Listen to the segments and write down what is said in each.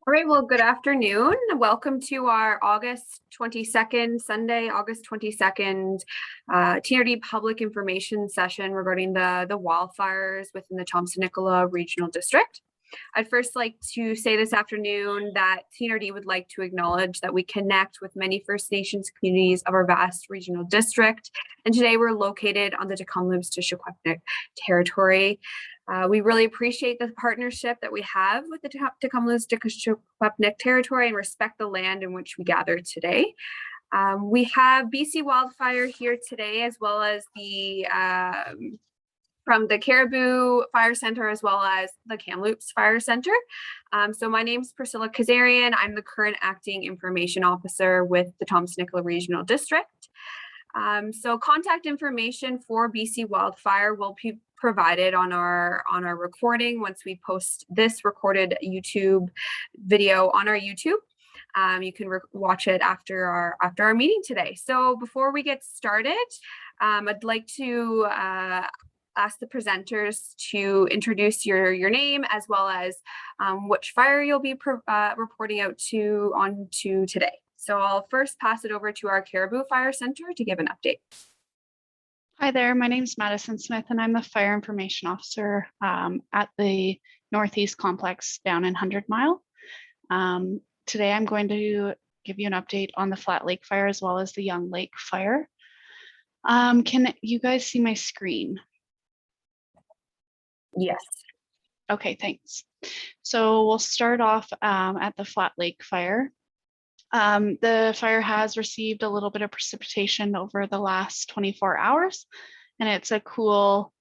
All right, well, good afternoon. Welcome to our August 22nd, Sunday, August 22nd, TNRD public information session regarding the wildfires within the Thompson-Nicola Regional District. I'd first like to say this afternoon that TNRD would like to acknowledge that we connect with many First Nations communities of our vast regional district. And today we're located on the Tecumseh territory. We really appreciate the partnership that we have with the Tecumseh territory and respect the land in which we gather today. We have BC Wildfire here today, as well as the from the Caribou Fire Center, as well as the Kamloops Fire Center. So my name is Priscilla Kazarian. I'm the current acting information officer with the Thompson-Nicola Regional District. So contact information for BC Wildfire will be provided on our recording once we post this recorded YouTube video on our YouTube. You can watch it after our meeting today. So before we get started, I'd like to ask the presenters to introduce your name, as well as which fire you'll be reporting out on today. So I'll first pass it over to our Caribou Fire Center to give an update. Hi there, my name is Madison Smith and I'm the Fire Information Officer at the Northeast Complex down in 100 Mile. Today I'm going to give you an update on the Flat Lake Fire as well as the Young Lake Fire. Can you guys see my screen? Yes. Okay, thanks. So we'll start off at the Flat Lake Fire. The fire has received a little bit of precipitation over the last 24 hours, and it's a cool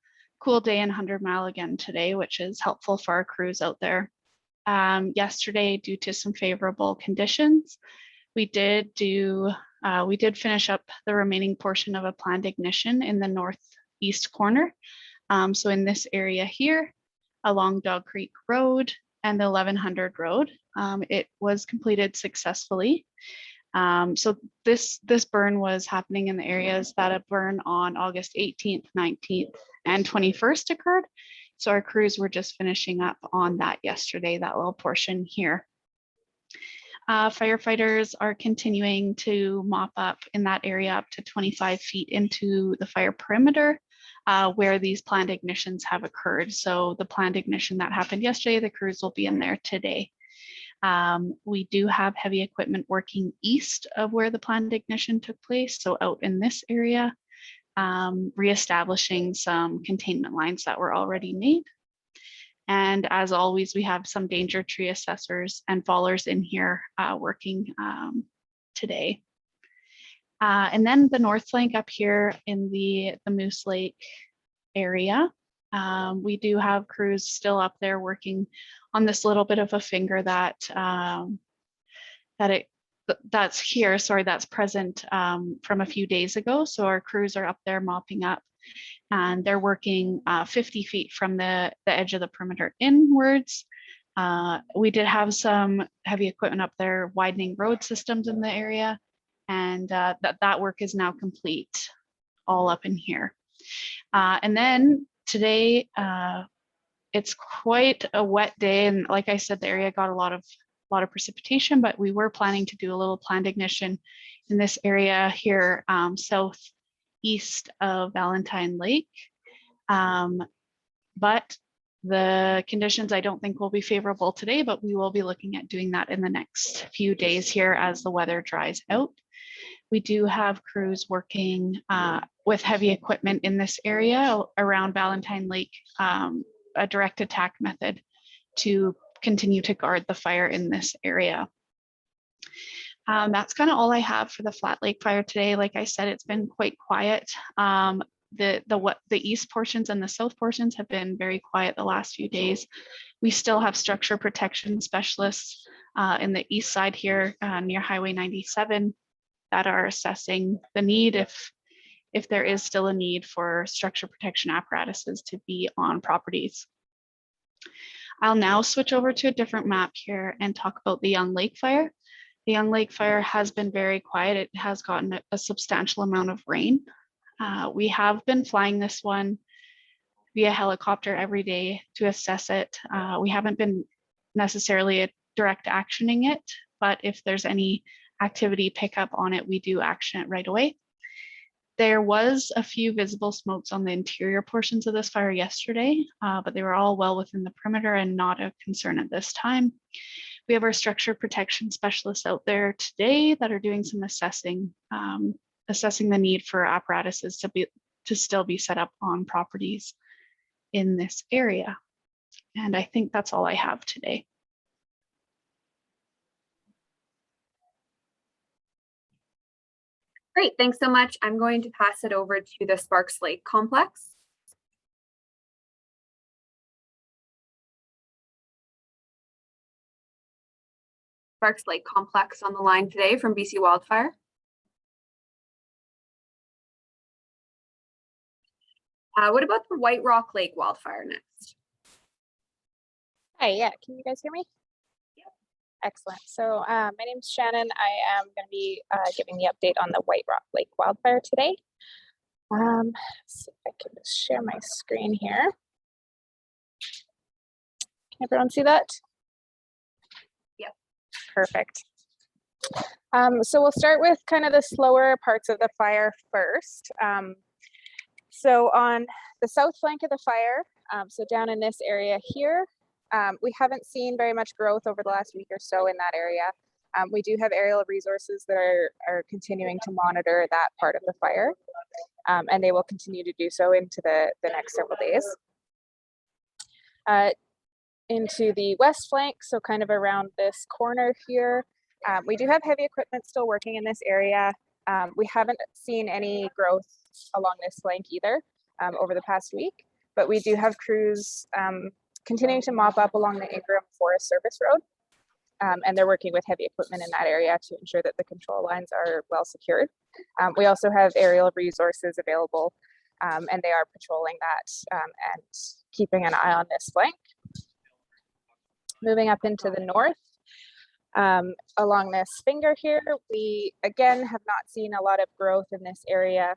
day in 100 Mile again today, which is helpful for our crews out there. Yesterday, due to some favorable conditions, we did finish up the remaining portion of a planned ignition in the northeast corner. So in this area here, along Dog Creek Road and the 1100 Road, it was completed successfully. So this burn was happening in the areas that a burn on August 18th, 19th, and 21st occurred. So our crews were just finishing up on that yesterday, that little portion here. Firefighters are continuing to mop up in that area up to 25 feet into the fire perimeter, where these planned ignitions have occurred. So the planned ignition that happened yesterday, the crews will be in there today. We do have heavy equipment working east of where the planned ignition took place, so out in this area, reestablishing some containment lines that were already made. And as always, we have some danger tree assessors and fallers in here working today. And then the north flank up here in the Moose Lake area, we do have crews still up there working on this little bit of a finger that's present from a few days ago. So our crews are up there mopping up, and they're working 50 feet from the edge of the perimeter inwards. We did have some heavy equipment up there widening road systems in the area, and that work is now complete, all up in here. And then today, it's quite a wet day, and like I said, the area got a lot of precipitation, but we were planning to do a little planned ignition in this area here, southeast of Valentine Lake. But the conditions I don't think will be favorable today, but we will be looking at doing that in the next few days here as the weather dries out. We do have crews working with heavy equipment in this area around Valentine Lake, a direct attack method to continue to guard the fire in this area. That's kind of all I have for the Flat Lake Fire today. Like I said, it's been quite quiet. The east portions and the south portions have been very quiet the last few days. We still have structure protection specialists in the east side here near Highway 97 that are assessing the need if there is still a need for structure protection apparatuses to be on properties. I'll now switch over to a different map here and talk about the Young Lake Fire. The Young Lake Fire has been very quiet. It has gotten a substantial amount of rain. We have been flying this one via helicopter every day to assess it. We haven't been necessarily direct actioning it, but if there's any activity pickup on it, we do action it right away. There was a few visible smokes on the interior portions of this fire yesterday, but they were all well within the perimeter and not a concern at this time. We have our structure protection specialists out there today that are doing some assessing the need for apparatuses to still be set up on properties in this area. And I think that's all I have today. Great, thanks so much. I'm going to pass it over to the Sparks Lake Complex. Sparks Lake Complex on the line today from BC Wildfire. What about the White Rock Lake Wildfire next? Hi, yeah, can you guys hear me? Yep. Excellent. So my name's Shannon. I am going to be giving the update on the White Rock Lake Wildfire today. See if I can just share my screen here. Can everyone see that? Yep. Perfect. So we'll start with kind of the slower parts of the fire first. So on the south flank of the fire, so down in this area here, we haven't seen very much growth over the last week or so in that area. We do have aerial resources that are continuing to monitor that part of the fire, and they will continue to do so into the next several days. Into the west flank, so kind of around this corner here, we do have heavy equipment still working in this area. We haven't seen any growth along this flank either over the past week, but we do have crews continuing to mop up along the Ingram Forest Service Road, and they're working with heavy equipment in that area to ensure that the control lines are well secured. We also have aerial resources available, and they are patrolling that and keeping an eye on this flank. Moving up into the north, along this finger here, we again have not seen a lot of growth in this area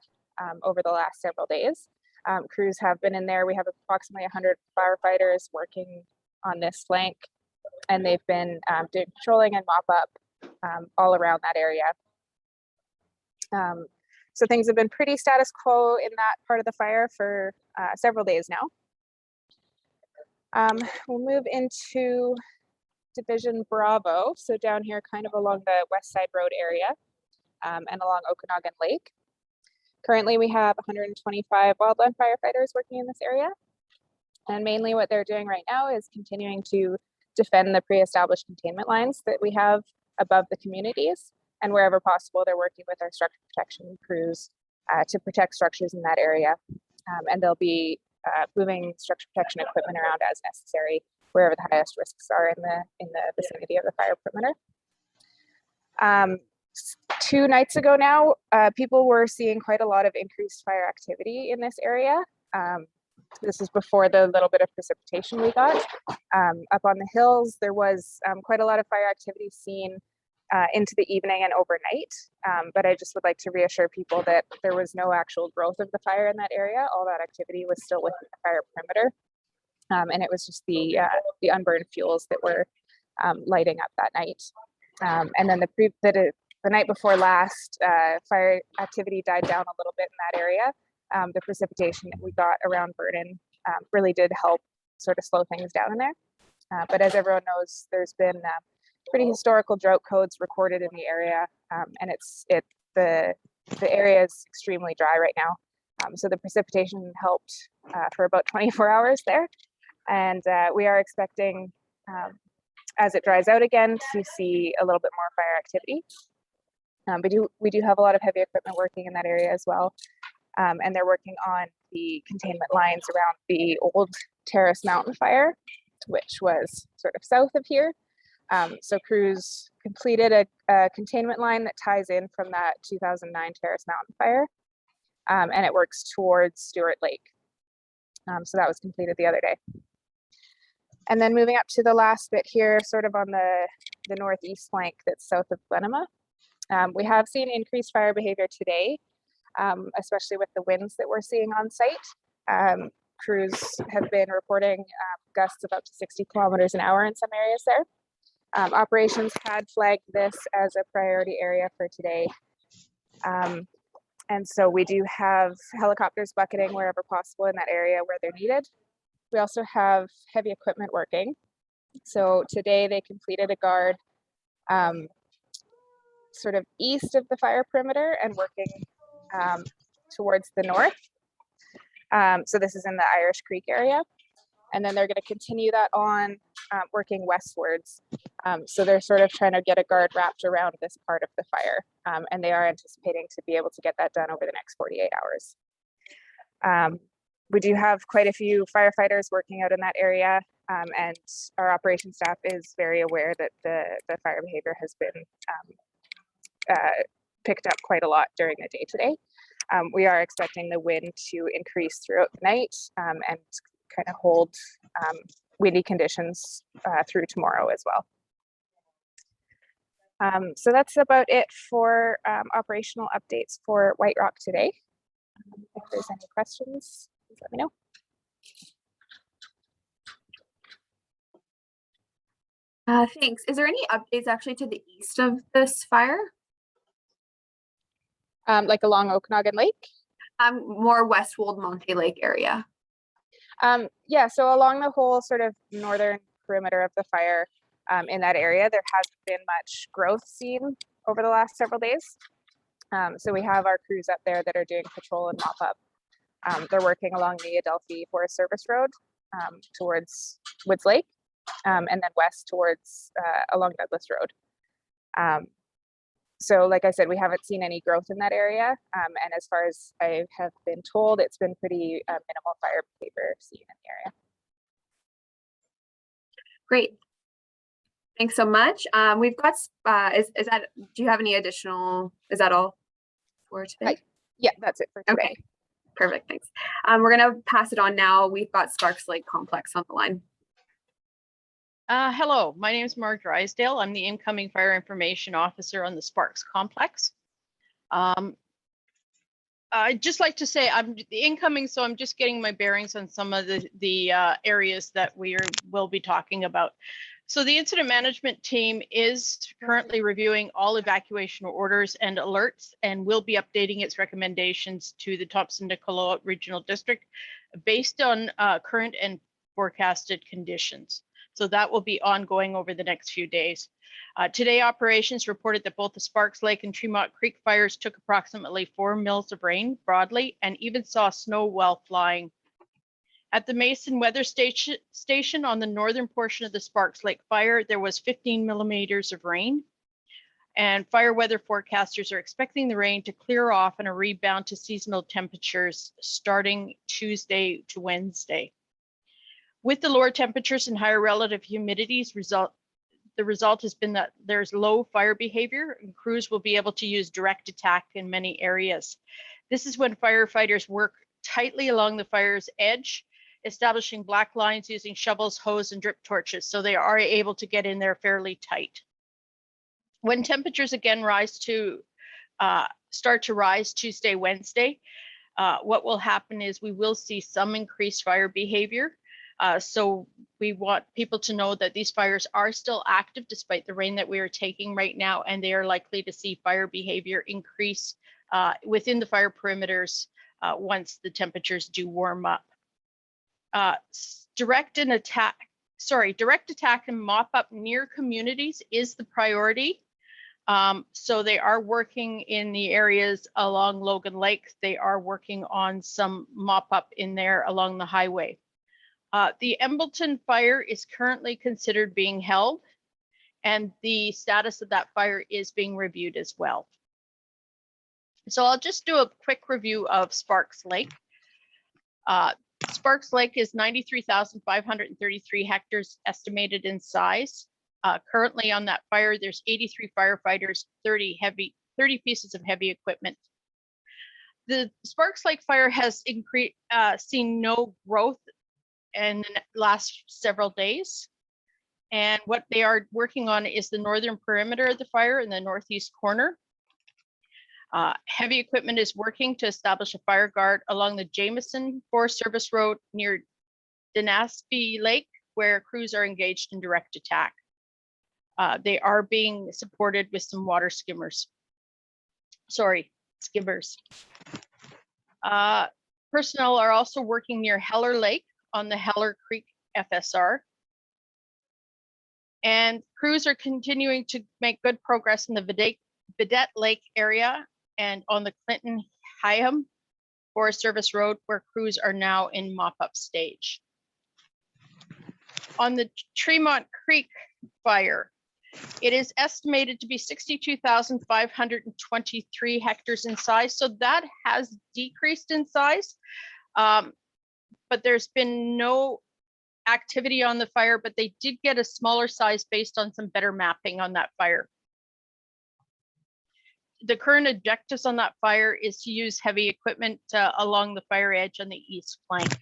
over the last several days. Crews have been in there. We have approximately 100 firefighters working on this flank, and they've been doing patrolling and mop up all around that area. So things have been pretty status quo in that part of the fire for several days now. We'll move into Division Bravo, so down here kind of along the West Side Road area and along Okanagan Lake. Currently we have 125 wildland firefighters working in this area, and mainly what they're doing right now is continuing to defend the pre-established containment lines that we have above the communities, and wherever possible they're working with our structure protection crews to protect structures in that area, and they'll be moving structure protection equipment around as necessary wherever the highest risks are in the vicinity of the fire perimeter. 2 nights ago now, people were seeing quite a lot of increased fire activity in this area. This is before the little bit of precipitation we got. Up on the hills, there was quite a lot of fire activity seen into the evening and overnight. But I just would like to reassure people that there was no actual growth of the fire in that area. All that activity was still within the fire perimeter. And it was just the unburned fuels that were lighting up that night. And then the night before last, fire activity died down a little bit in that area. The precipitation that we got around Vernon really did help sort of slow things down in there. But as everyone knows, there's been pretty historical drought codes recorded in the area, and the area is extremely dry right now. So the precipitation helped for about 24 hours there, and we are expecting, as it dries out again, to see a little bit more fire activity. We do have a lot of heavy equipment working in that area as well, and they're working on the containment lines around the old Terrace Mountain fire, which was sort of south of here. So crews completed a containment line that ties in from that 2009 Terrace Mountain fire, and it works towards Stewart Lake. So that was completed the other day. And then moving up to the last bit here, sort of on the northeast flank that's south of Glenema. We have seen increased fire behavior today, especially with the winds that we're seeing on site. Crews have been reporting gusts of up to 60 kilometers an hour in some areas there. Operations had flagged this as a priority area for today. And so we do have helicopters bucketing wherever possible in that area where they're needed. We also have heavy equipment working. So today they completed a guard sort of east of the fire perimeter and working towards the north. So this is in the Irish Creek area. And then they're going to continue that on working westwards. So they're sort of trying to get a guard wrapped around this part of the fire. And they are anticipating to be able to get that done over the next 48 hours. We do have quite a few firefighters working out in that area. And our operations staff is very aware that the fire behavior has been picked up quite a lot during the day today. We are expecting the wind to increase throughout the night and kind of hold windy conditions through tomorrow as well. So that's about it for operational updates for White Rock today. If there's any questions, please let me know. Thanks. Is there any updates actually to the east of this fire? Like along Okanagan Lake? More West Wold Monte Lake area. Yeah, so along the whole sort of northern perimeter of the fire in that area, there hasn't been much growth seen over the last several days. So we have our crews up there that are doing patrol and mop up. They're working along the Adelphi Forest Service Road towards Woods Lake and then west towards along Douglas Road. So like I said, we haven't seen any growth in that area. And as far as I have been told, it's been pretty minimal fire behavior seen in the area. Great. Thanks so much. We've got, is that, do you have any additional, is that all for today? Yeah, that's it for today. Okay, perfect, thanks. We're gonna pass it on now. We've got Sparks Lake Complex on the line. Hello, my name is Mark Drysdale. I'm the incoming fire information officer on the Sparks Complex. I'd just like to say I'm the incoming, so I'm just getting my bearings on some of the areas that will be talking about. So the incident management team is currently reviewing all evacuation orders and alerts and will be updating its recommendations to the Thompson-Nicola Regional District based on current and forecasted conditions. So that will be ongoing over the next few days. Today, operations reported that both the Sparks Lake and Tremont Creek fires took approximately 4 mils of rain broadly and even saw snow while flying. At the Mason Weather Station on the northern portion of the Sparks Lake fire, there was 15 millimeters of rain. And fire weather forecasters are expecting the rain to clear off and a rebound to seasonal temperatures starting Tuesday to Wednesday. With the lower temperatures and higher relative humidities, the result has been that there's low fire behavior and crews will be able to use direct attack in many areas. This is when firefighters work tightly along the fire's edge, establishing black lines using shovels, hose, and drip torches, so they are able to get in there fairly tight. When temperatures again start to rise Tuesday, Wednesday, what will happen is we will see some increased fire behavior. So we want people to know that these fires are still active despite the rain that we are taking right now, and they are likely to see fire behavior increase within the fire perimeters once the temperatures do warm up. Direct attack and mop up near communities is the priority. So they are working in the areas along Logan Lake. They are working on some mop up in there along the highway. The Embleton fire is currently considered being held, and the status of that fire is being reviewed as well. So I'll just do a quick review of Sparks Lake. Sparks Lake is 93,533 hectares estimated in size. Currently on that fire, there's 83 firefighters, 30 pieces of heavy equipment. The Sparks Lake fire has seen no growth in the last several days. And what they are working on is the northern perimeter of the fire in the northeast corner. Heavy equipment is working to establish a fire guard along the Jameson Forest Service Road near Denasby Lake, where crews are engaged in direct attack. They are being supported with some water skimmers. Sorry, skimmers. Personnel are also working near Heller Lake on the Heller Creek FSR. And crews are continuing to make good progress in the Vidette Lake area and on the Clinton Hyam Forest Service Road, where crews are now in mop-up stage. On the Tremont Creek fire, it is estimated to be 62,523 hectares in size. So that has decreased in size, but there's been no activity on the fire, but they did get a smaller size based on some better mapping on that fire. The current objectives on that fire is to use heavy equipment along the fire edge on the east flank.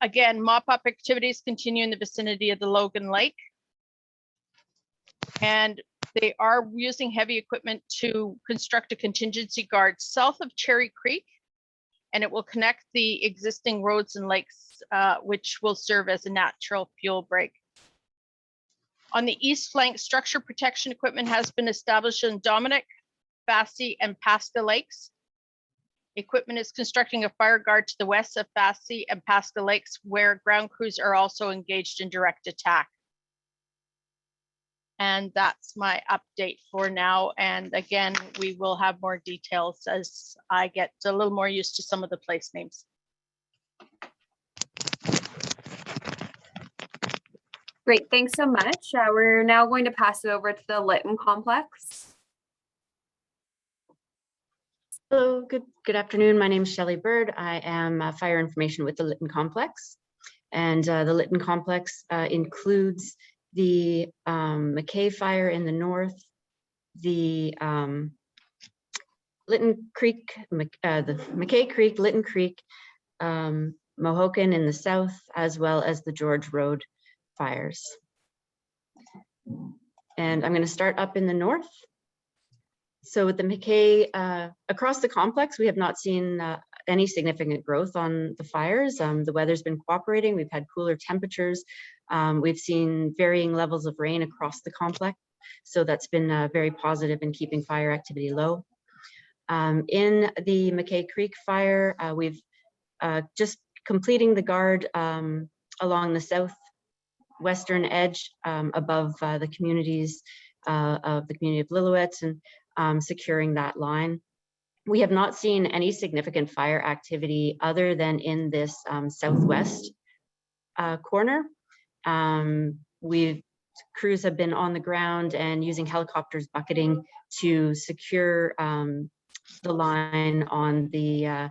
Again, mop-up activities continue in the vicinity of the Logan Lake. And they are using heavy equipment to construct a contingency guard south of Cherry Creek, and it will connect the existing roads and lakes, which will serve as a natural fuel break. On the east flank, structure protection equipment has been established in Dominic, Fassy, and Pasca Lakes. Equipment is constructing a fire guard to the west of Fassy and Pasca Lakes, where ground crews are also engaged in direct attack. And that's my update for now. And again, we will have more details as I get a little more used to some of the place names. Great, thanks so much. We're now going to pass it over to the Litton Complex. Hello, good afternoon. My name is Shelley Bird. I am fire information with the Litton Complex. And the Litton Complex includes the McKay fire in the north, the Litton Creek, the McKay Creek, Litton Creek, Mohocan in the south, as well as the George Road fires. And I'm going to start up in the north. So with the McKay, across the complex, we have not seen any significant growth on the fires. The weather's been cooperating. We've had cooler temperatures. We've seen varying levels of rain across the complex. So that's been very positive in keeping fire activity low. In the McKay Creek fire, we've just completing the guard along the southwestern edge above the communities of the community of Lillooet, and securing that line. We have not seen any significant fire activity other than in this southwest corner. Crews have been on the ground and using helicopters bucketing to secure the line on the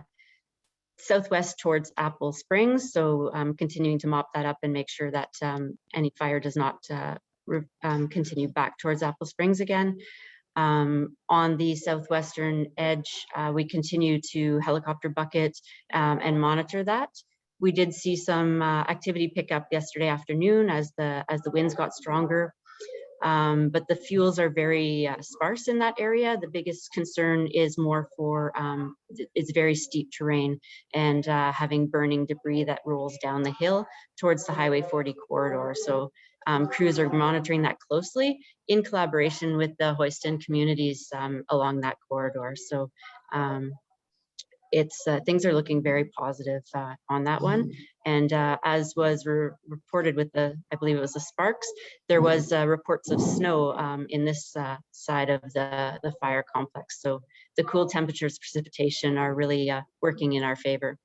southwest towards Apple Springs. So continuing to mop that up and make sure that any fire does not continue back towards Apple Springs again. On the southwestern edge, we continue to helicopter bucket and monitor that. We did see some activity pick up yesterday afternoon as the winds got stronger, but the fuels are very sparse in that area. The biggest concern is more for it's very steep terrain and having burning debris that rolls down the hill towards the Highway 40 corridor. So crews are monitoring that closely in collaboration with the Hoyston communities along that corridor. So things are looking very positive on that one. And as was reported with I believe it was the Sparks, there was reports of snow in this side of the fire complex. So the cool temperatures, precipitation are really working in our favor.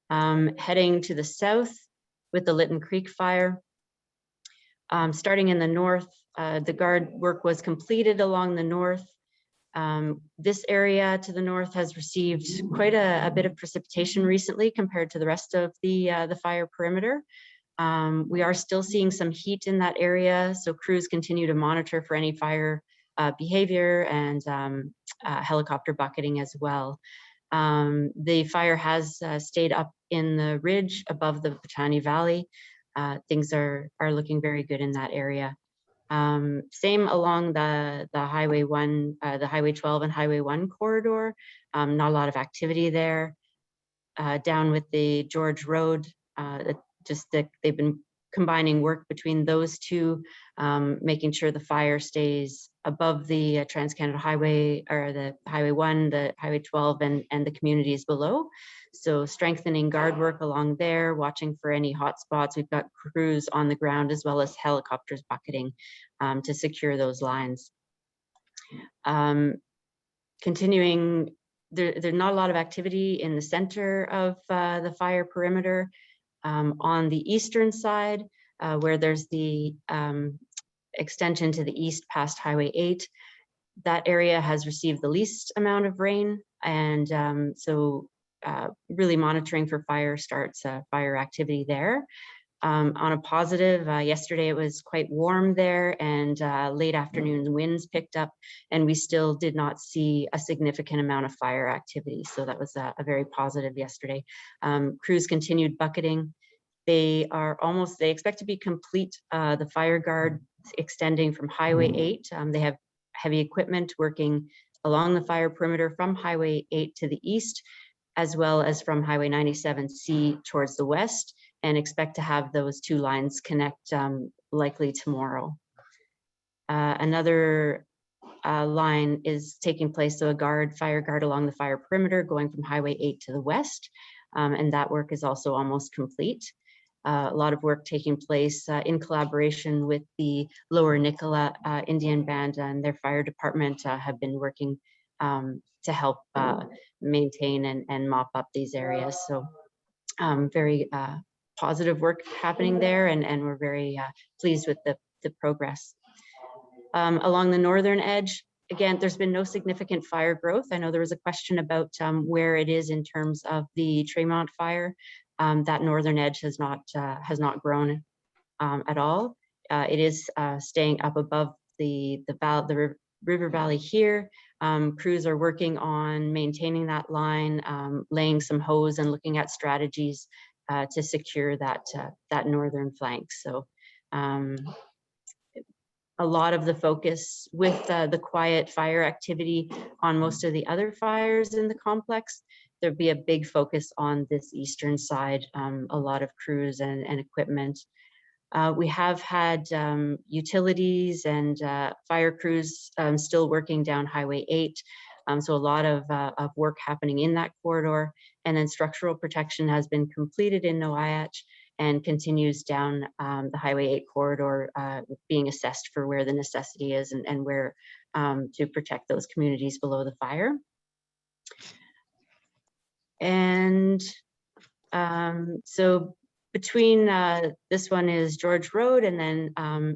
Heading to the south with the Litton Creek fire. Starting in the north, the guard work was completed along the north. This area to the north has received quite a bit of precipitation recently compared to the rest of the fire perimeter. We are still seeing some heat in that area, so crews continue to monitor for any fire behavior and helicopter bucketing as well. The fire has stayed up in the ridge above the Petani Valley. Things are looking very good in that area. Same along the Highway 1, the Highway 12 and Highway 1 corridor. Not a lot of activity there. Down with the George Road, they've been combining work between those two, making sure the fire stays above the Trans-Canada Highway, or the Highway 1, the Highway 12, and the communities below. So strengthening guard work along there, watching for any hot spots. We've got crews on the ground as well as helicopters bucketing to secure those lines. Continuing, there's not a lot of activity in the center of the fire perimeter. On the eastern side, where there's the extension to the east past Highway 8, that area has received the least amount of rain, and so really monitoring for fire starts, fire activity there. On a positive, yesterday it was quite warm there, and late afternoon winds picked up, and we still did not see a significant amount of fire activity. So that was a very positive yesterday. Crews continued bucketing. They expect to be complete, the fire guard extending from Highway 8. They have heavy equipment working along the fire perimeter from Highway 8 to the east, as well as from Highway 97C towards the west, and expect to have those two lines connect likely tomorrow. Another line is taking place, so a fire guard along the fire perimeter going from Highway 8 to the west, and that work is also almost complete. A lot of work taking place in collaboration with the Lower Nicola Indian Band and their fire department have been working to help maintain and mop up these areas. So very positive work happening there, and we're very pleased with the progress. Along the northern edge, again, there's been no significant fire growth. I know there was a question about where it is in terms of the Tremont fire. That northern edge has not grown at all. It is staying up above the river valley here. Crews are working on maintaining that line, laying some hose and looking at strategies to secure that northern flank. So a lot of the focus with the quiet fire activity on most of the other fires in the complex, there'd be a big focus on this eastern side, a lot of crews and equipment. We have had utilities and fire crews still working down Highway 8. So a lot of work happening in that corridor. And then structural protection has been completed in Noyach and continues down the Highway 8 corridor, being assessed for where the necessity is and where to protect those communities below the fire. And so between this one is George Road, and then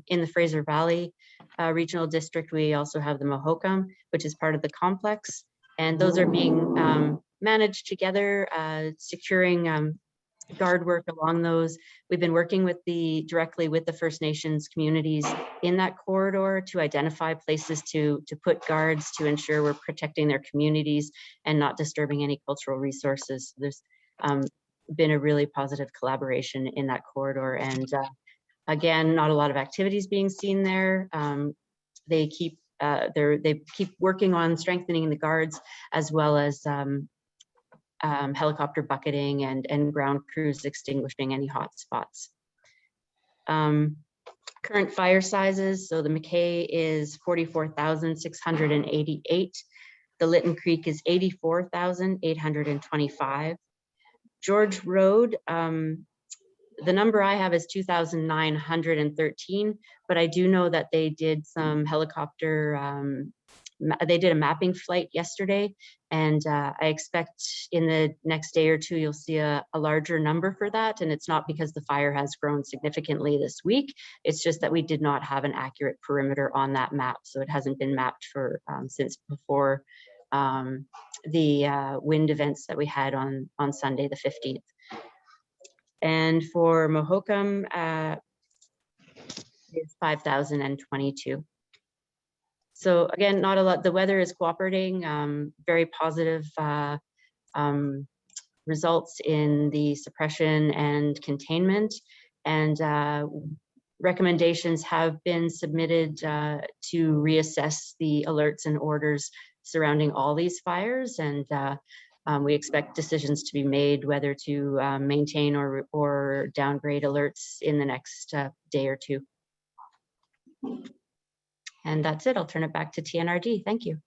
in the Fraser Valley Regional District, we also have the Mohokam, which is part of the complex. And those are being managed together, securing guard work along those. We've been working directly with the First Nations communities in that corridor to identify places to put guards to ensure we're protecting their communities and not disturbing any cultural resources. There's been a really positive collaboration in that corridor, and again, not a lot of activities being seen there. They keep working on strengthening the guards, as well as helicopter bucketing and ground crews extinguishing any hot spots. Current fire sizes, so the McKay is 44,688. The Litton Creek is 84,825. George Road, the number I have is 2,913, but I do know that they did some helicopter, they did a mapping flight yesterday, and I expect in the next day or two, you'll see a larger number for that. And it's not because the fire has grown significantly this week, it's just that we did not have an accurate perimeter on that map. So it hasn't been mapped for since before the wind events that we had on Sunday, the 15th. And for Mohokam, it's 5,022. So again, not a lot. The weather is cooperating, very positive results in the suppression and containment, and recommendations have been submitted to reassess the alerts and orders surrounding all these fires. And We expect decisions to be made whether to maintain or downgrade alerts in the next day or two. And that's it. I'll turn it back to TNRD. Thank you.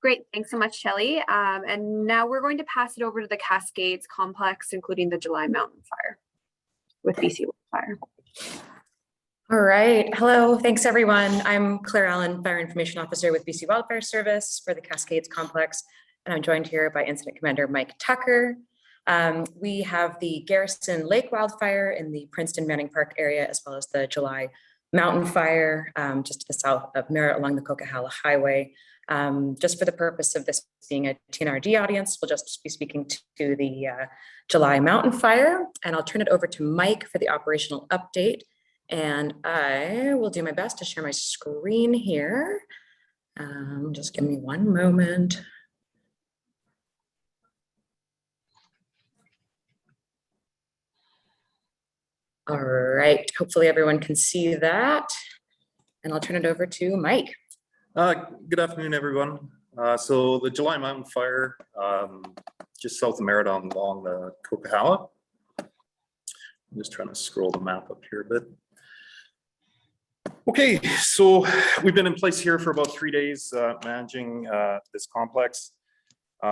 Great, thanks so much, Shelley. And now we're going to pass it over to the Cascades Complex, including the July Mountain Fire with BC Wildfire. All right, hello, thanks everyone. I'm Claire Allen, Fire Information Officer with BC Wildfire Service for the Cascades Complex, and I'm joined here by Incident Commander Mike Tucker. We have the Garrison Lake Wildfire in the Princeton Manning Park area, as well as the July Mountain Fire just to the south of Merritt along the Coquihalla Highway. Just for the purpose of this being a TNRD audience, we'll just be speaking to the July Mountain Fire, and I'll turn it over to Mike for the operational update. And I will do my best to share my screen here. Just give me one moment. All right, hopefully everyone can see that. And I'll turn it over to Mike. Good afternoon, everyone. So the July Mountain Fire, just south of Merritt along the Coquihalla. I'm just trying to scroll the map up here a bit. Okay, so we've been in place here for about 3 days managing this complex.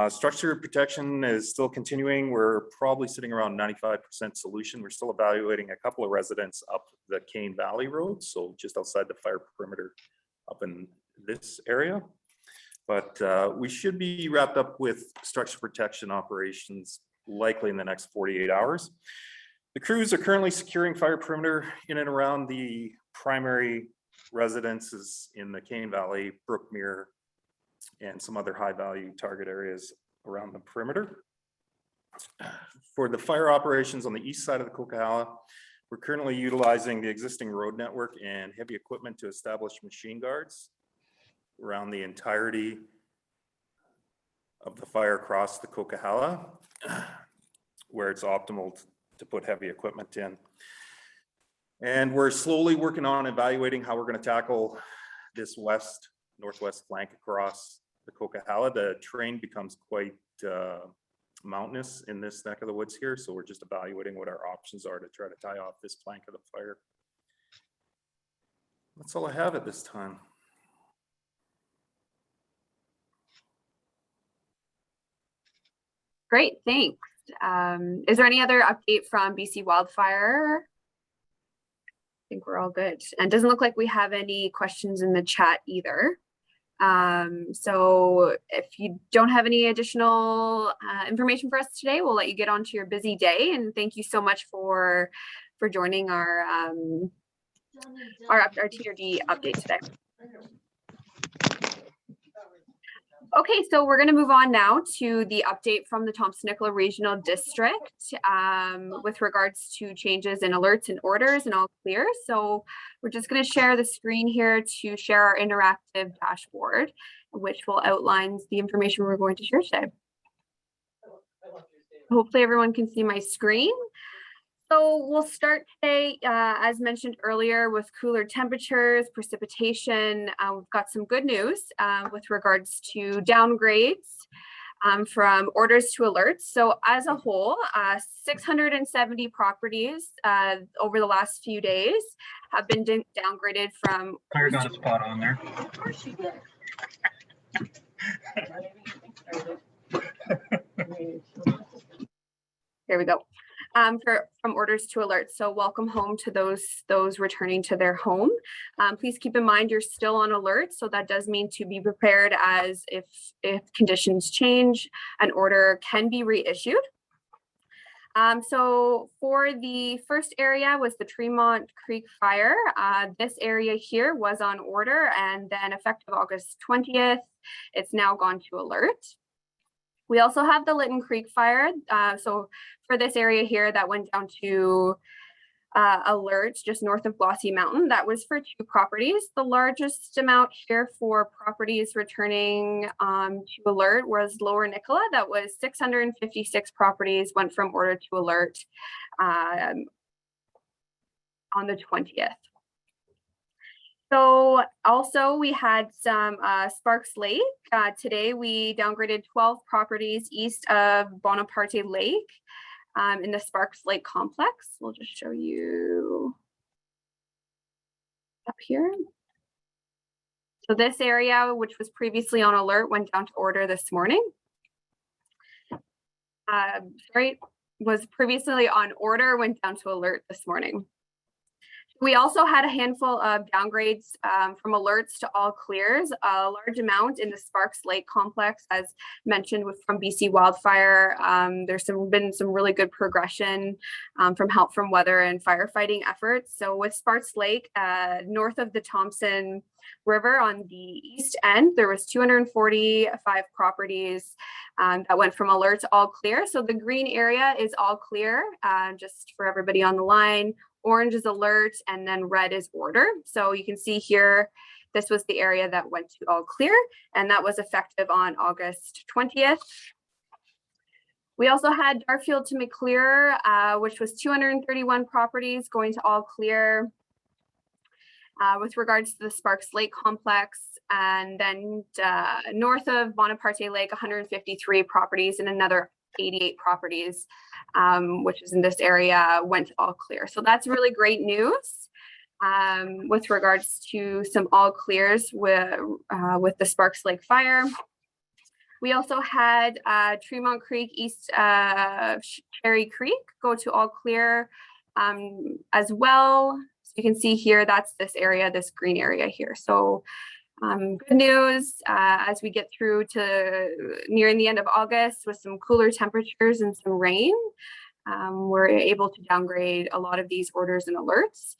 Structure protection is still continuing. We're probably sitting around 95% solution. We're still evaluating a couple of residents up the Cane Valley Road, so just outside the fire perimeter up in this area. But we should be wrapped up with structure protection operations likely in the next 48 hours. The crews are currently securing fire perimeter in and around the primary residences in the Cane Valley, Brookmere, and some other high value target areas around the perimeter. For the fire operations on the east side of the Coquihalla, we're currently utilizing the existing road network and heavy equipment to establish machine guards around the entirety of the fire across the Coquihalla, where it's optimal to put heavy equipment in. And we're slowly working on evaluating how we're going to tackle this northwest flank across the Coquihalla. The terrain becomes quite mountainous in this neck of the woods here, so we're just evaluating what our options are to try to tie off this flank of the fire. That's all I have at this time. Great, thanks. Is there any other update from BC Wildfire? I think we're all good. And it doesn't look like we have any questions in the chat either. So if you don't have any additional information for us today, we'll let you get on to your busy day. And thank you so much for joining our TNRD update today. Okay, so we're going to move on now to the update from the Thompson-Nicola Regional District with regards to changes in alerts and orders and all clear. So we're just going to share the screen here to share our interactive dashboard, which will outline the information we're going to share today. Hopefully everyone can see my screen. So we'll start today, as mentioned earlier, with cooler temperatures, precipitation. We've got some good news with regards to downgrades from orders to alerts. So as a whole, 670 properties over the last few days have been downgraded from. Claire got a spot on there. Of course she did. Here we go. From orders to alerts. So welcome home to those returning to their home. Please keep in mind you're still on alert. So that does mean to be prepared as if conditions change, an order can be reissued. So for the first area was the Tremont Creek Fire. This area here was on order, and then effective August 20th, it's now gone to alert. We also have the Litton Creek Fire. So for this area here, that went down to alert just north of Glossy Mountain. That was for 2 properties. The largest amount here for properties returning to alert was Lower Nicola. That was 656 properties went from order to alert on the 20th. So also we had some Sparks Lake. Today we downgraded 12 properties east of Bonaparte Lake in the Sparks Lake complex. We'll just show you up here. So this area, which was previously on alert, went down to order this morning. Was previously on order, went down to alert this morning. We also had a handful of downgrades from alerts to all clears, a large amount in the Sparks Lake complex, as mentioned from BC Wildfire. There's been some really good progression from help from weather and firefighting efforts. So with Sparks Lake, north of the Thompson River on the east end, there was 245 properties that went from alert to all clear. So the green area is all clear, just for everybody on the line. Orange is alert, and then red is order. So you can see here, this was the area that went to all clear, and that was effective on August 20th. We also had Darfield to McClear, which was 231 properties going to all clear with regards to the Sparks Lake complex. And then north of Bonaparte Lake, 153 properties and another 88 properties, which is in this area, went to all clear. So that's really great news with regards to some all clears with the Sparks Lake fire. We also had Tremont Creek east Cherry Creek go to all clear as well. So you can see here, that's this area, this green area here. So good news as we get through to nearing the end of August with some cooler temperatures and some rain. We're able to downgrade a lot of these orders and alerts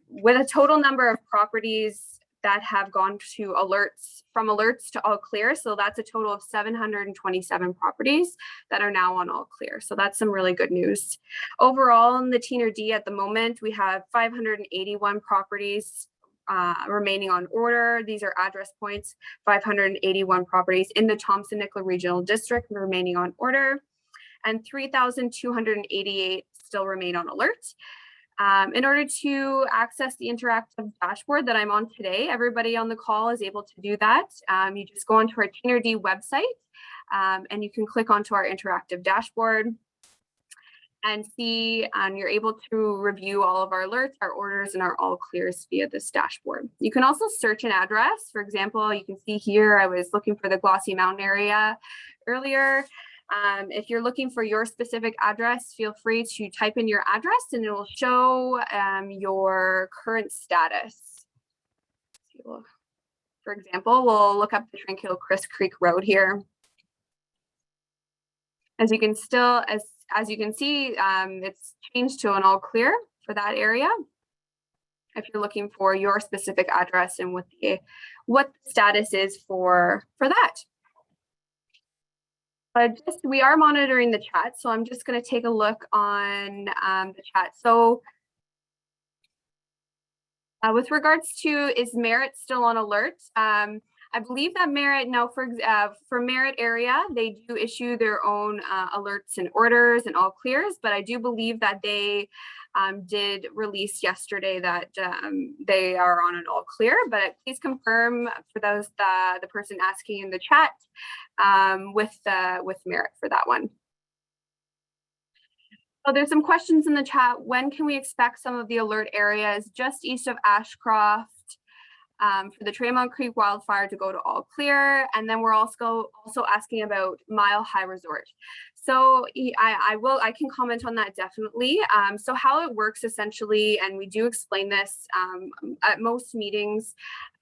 with a total number of properties that have gone to alerts, from alerts to all clear. So that's a total of 727 properties that are now on all clear. So that's some really good news. Overall in the TNRD at the moment, we have 581 properties remaining on order. These are address points, 581 properties in the Thompson-Nicola Regional District remaining on order, and 3,288 still remain on alert. In order to access the interactive dashboard that I'm on today, everybody on the call is able to do that. You just go onto our TNRD website and you can click onto our interactive dashboard and see, you're able to review all of our alerts, our orders, and our all clears via this dashboard. You can also search an address. For example, you can see here, I was looking for the Glossy Mountain area earlier. If you're looking for your specific address, feel free to type in your address and it will show your current status. For example, we'll look up the Tranquille Road here. As you can see, it's changed to an all clear for that area. If you're looking for your specific address and what the status is for that. We are monitoring the chat, so I'm just going to take a look on the chat. So with regards to, is Merritt still on alert? I believe that Merritt, for Merritt area, they do issue their own alerts and orders and all clears, but I do believe that they did release yesterday that they are on an all clear, but please confirm for those, the person asking in the chat with Merritt for that one. So there's some questions in the chat. When can we expect some of the alert areas just east of Ashcroft for the Tremont Creek wildfire to go to all clear? And then we're also asking about Mile High Resort. So I can comment on that definitely. So how it works essentially, and we do explain this at most meetings,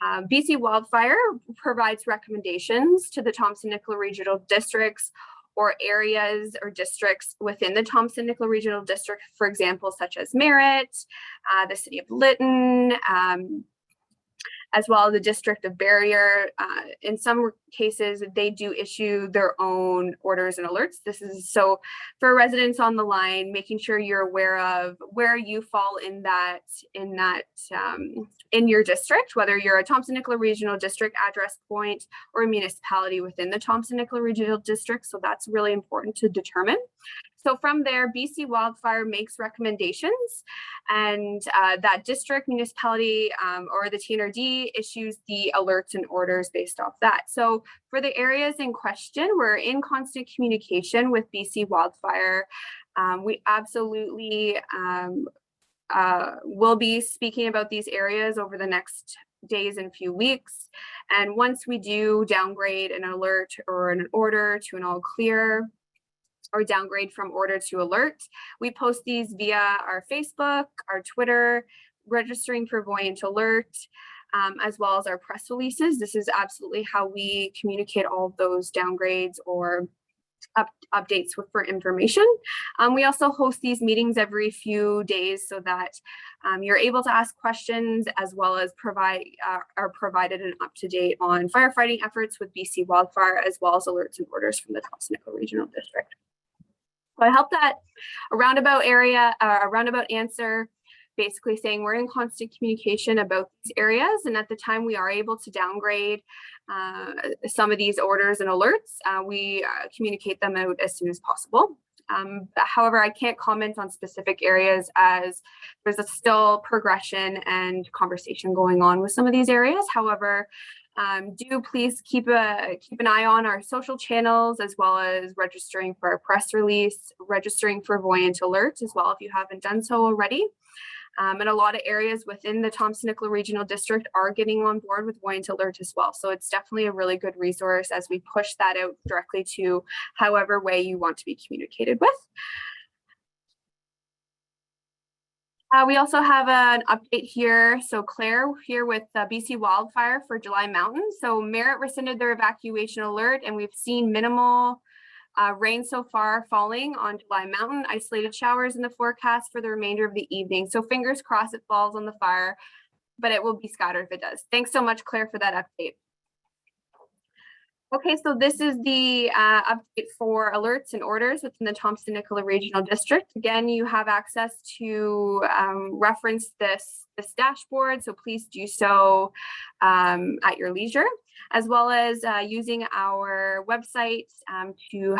BC Wildfire provides recommendations to the Thompson-Nicola Regional Districts or areas or districts within the Thompson-Nicola Regional District, for example, such as Merritt, the city of Litton, as well as the district of Barrier. In some cases, they do issue their own orders and alerts. This is so for residents on the line, making sure you're aware of where you fall in your district, whether you're a Thompson-Nicola Regional District address point or a municipality within the Thompson-Nicola Regional District. So that's really important to determine. So from there, BC Wildfire makes recommendations, and that district, municipality, or the TNRD issues the alerts and orders based off that. So for the areas in question, we're in constant communication with BC Wildfire. We absolutely will be speaking about these areas over the next days and few weeks. And once we do downgrade an alert or an order to an all clear, or downgrade from order to alert, we post these via our Facebook, our Twitter, registering for Voyant Alert, as well as our press releases. This is absolutely how we communicate all of those downgrades or updates for information. We also host these meetings every few days so that you're able to ask questions, as well as are provided an up-to-date on firefighting efforts with BC Wildfire, as well as alerts and orders from the Thompson-Nicola Regional District. So I hope that a roundabout answer, basically saying we're in constant communication about these areas, and at the time we are able to downgrade some of these orders and alerts, we communicate them out as soon as possible. However, I can't comment on specific areas as there's still progression and conversation going on with some of these areas. However, do please keep an eye on our social channels, as well as registering for our press release, registering for Voyant Alert as well if you haven't done so already. And a lot of areas within the Thompson-Nicola Regional District are getting on board with Voyant Alert as well. So it's definitely a really good resource as we push that out directly to however way you want to be communicated with. We also have an update here. So Claire here with BC Wildfire for July Mountain. So Merritt rescinded their evacuation alert, and we've seen minimal rain so far falling on July Mountain, isolated showers in the forecast for the remainder of the evening. So fingers crossed it falls on the fire, but it will be scattered if it does. Thanks so much, Claire, for that update. Okay, so this is the update for alerts and orders within the Thompson-Nicola Regional District. Again, you have access to reference this dashboard, so please do so at your leisure, as well as using our website to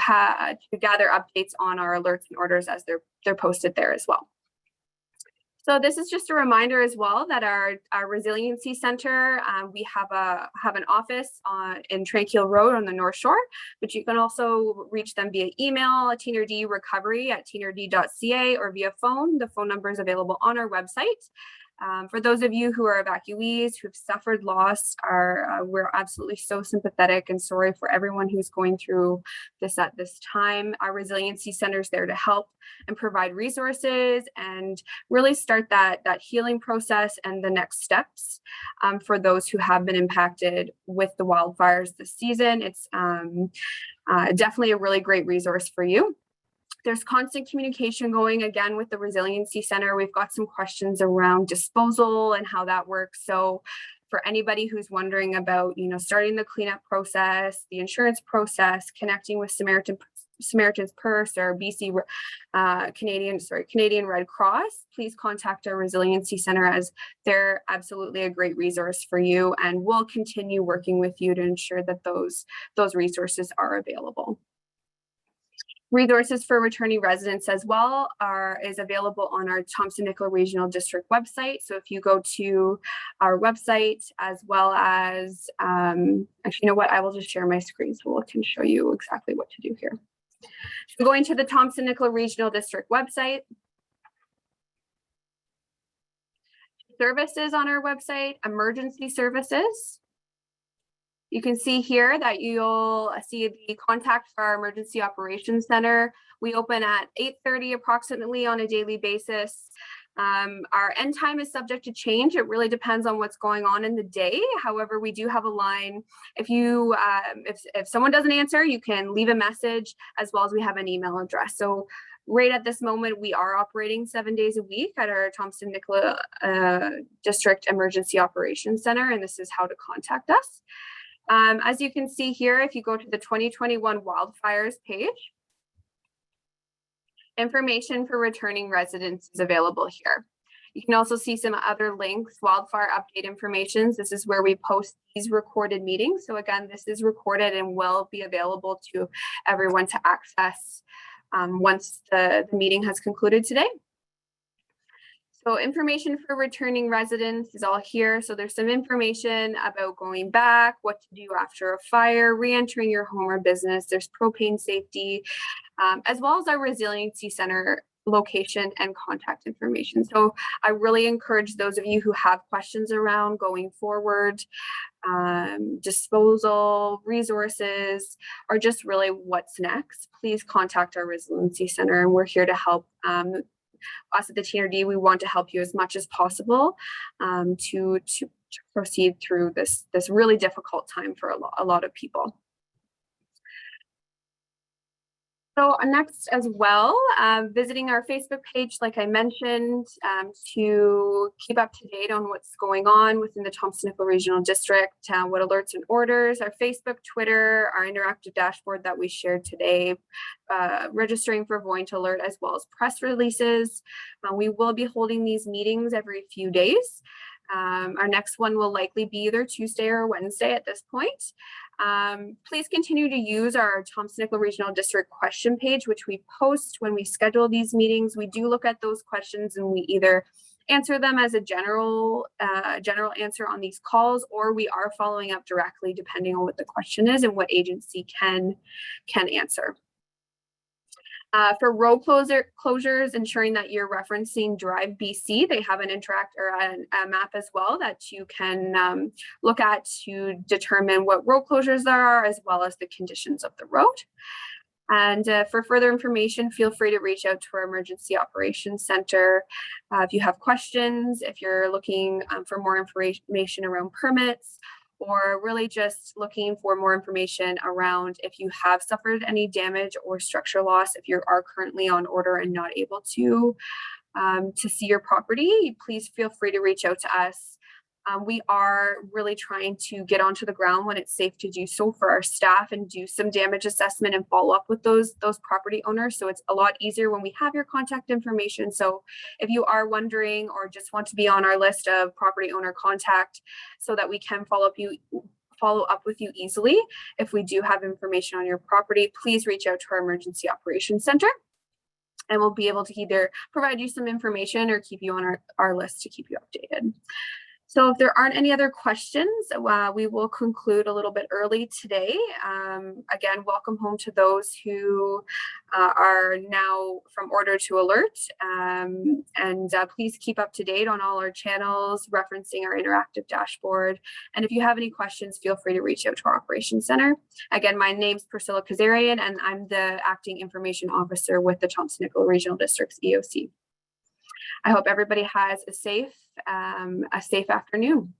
gather updates on our alerts and orders as they're posted there as well. So this is just a reminder as well that our Resiliency Center, we have an office in Tranquille Road on the North Shore, but you can also reach them via email, TNRD recovery at tnrd.ca, or via phone. The phone number is available on our website. For those of you who are evacuees, who've suffered loss, we're absolutely so sympathetic and sorry for everyone who's going through this at this time. Our Resiliency Center is there to help and provide resources and really start that healing process and the next steps for those who have been impacted with the wildfires this season. It's definitely a really great resource for you. There's constant communication going again with the Resiliency Center. We've got some questions around disposal and how that works. So for anybody who's wondering about, starting the cleanup process, the insurance process, connecting with Samaritan's Purse or BC Canadian Red Cross, please contact our Resiliency Center, as they're absolutely a great resource for you, and we'll continue working with you to ensure that those resources are available. Resources for returning residents as well is available on our Thompson-Nicola Regional District website. So if you go to our website, as well as, actually, you know what, I will just share my screen so I can show you exactly what to do here. So going to the Thompson-Nicola Regional District website. Services on our website, emergency services. You can see here that you'll see the contact for our Emergency Operations Center. We open at 8:30 approximately on a daily basis. Our end time is subject to change. It really depends on what's going on in the day. However, we do have a line. If you, if someone doesn't answer, you can leave a message, as well as we have an email address. So right at this moment, we are operating 7 days a week at our Thompson-Nicola District Emergency Operations Center, and this is how to contact us. As you can see here, if you go to the 2021 wildfires page, information for returning residents is available here. You can also see some other links, wildfire update information. This is where we post these recorded meetings. So again, this is recorded and will be available to everyone to access once the meeting has concluded today. So information for returning residents is all here. So there's some information about going back, what to do after a fire, re-entering your home or business. There's propane safety, as well as our Resiliency Center location and contact information. So I really encourage those of you who have questions around going forward, disposal, resources, or just really what's next, please contact our Resiliency Center, and we're here to help. Us at the TNRD, we want to help you as much as possible to proceed through this really difficult time for a lot of people. So next as well, visiting our Facebook page, like I mentioned, to keep up to date on what's going on within the Thompson-Nicola Regional District, what alerts and orders, our Facebook, Twitter, our interactive dashboard that we shared today, registering for Voint Alert, as well as press releases. We will be holding these meetings every few days. Our next one will likely be either Tuesday or Wednesday at this point. Please continue to use our Thompson-Nicola Regional District question page, which we post when we schedule these meetings. We do look at those questions and we either answer them as a general answer on these calls, or we are following up directly depending on what the question is and what agency can answer. For road closures, ensuring that you're referencing Drive BC, they have an a map as well that you can look at to determine what road closures there are, as well as the conditions of the road. And for further information, feel free to reach out to our Emergency Operations Center. If you have questions, if you're looking for more information around permits, or really just looking for more information around if you have suffered any damage or structure loss, if you are currently on order and not able to see your property, please feel free to reach out to us. We are really trying to get onto the ground when it's safe to do so for our staff and do some damage assessment and follow up with those property owners. So it's a lot easier when we have your contact information. So if you are wondering or just want to be on our list of property owner contact so that we can follow up with you easily, if we do have information on your property, please reach out to our Emergency Operations Center, and we'll be able to either provide you some information or keep you on our list to keep you updated. So if there aren't any other questions, we will conclude a little bit early today. Again, welcome home to those who are now from order to alert. And please keep up to date on all our channels, referencing our interactive dashboard. And if you have any questions, feel free to reach out to our Operations Center. Again, my name's Priscilla Kazarian, and I'm the Acting Information Officer with the Thompson-Nicola Regional District's EOC. I hope everybody has a safe afternoon.